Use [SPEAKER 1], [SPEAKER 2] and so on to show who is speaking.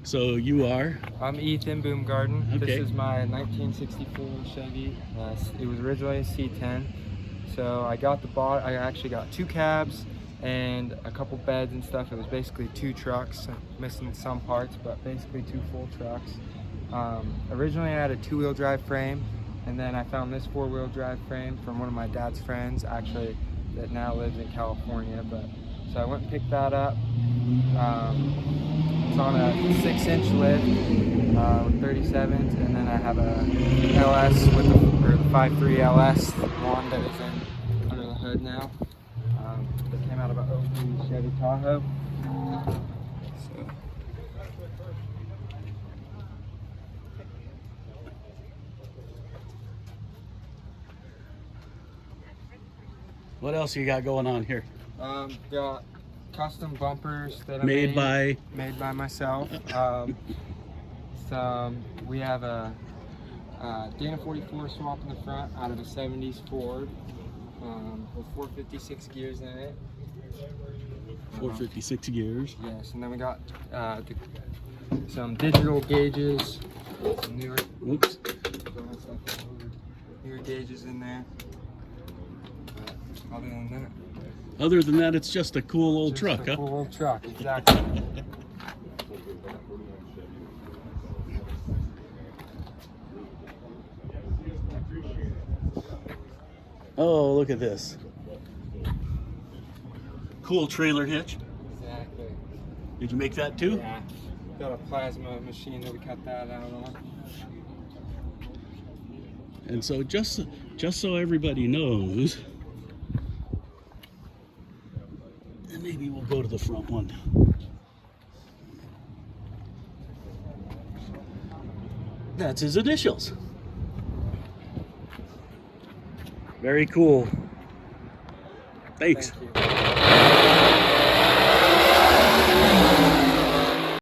[SPEAKER 1] So you are?
[SPEAKER 2] I'm Ethan Boomgarden.
[SPEAKER 1] Okay.
[SPEAKER 2] This is my 1964 Chevy. It was originally a C10. So I actually got 2 cabs and a couple beds and stuff. It was basically 2 trucks, missing some parts, but basically 2 full trucks. Originally I had a 2-wheel drive frame, and then I found this 4-wheel drive frame from one of my dad's friends, actually, that now lives in California. So I went and picked that up. It's on a 6-inch lift with 37s, and then I have a LS with the 5.3 LS one that is under the hood now. It came out of an 03 Chevy Tahoe. So.
[SPEAKER 1] What else you got going on here?
[SPEAKER 2] Got custom bumpers that I
[SPEAKER 1] made by
[SPEAKER 2] myself. We have a Dana 44 swap in the front out of a 70s Ford with 456 gears in it.
[SPEAKER 1] 456 gears.
[SPEAKER 2] Yes, and then we got some digital gauges, some newer gauges in there.
[SPEAKER 1] Other than that, it's just a cool old truck, huh?
[SPEAKER 2] Cool old truck, exactly.
[SPEAKER 1] Oh, look at this. Cool trailer hitch.
[SPEAKER 2] Exactly.
[SPEAKER 1] Did you make that too?
[SPEAKER 2] Yeah. Got a plasma machine that we cut that out on.
[SPEAKER 1] And so just so everybody knows, and maybe we'll go to the front one. That's his initials. Very cool. Thanks.
[SPEAKER 2] Thank you.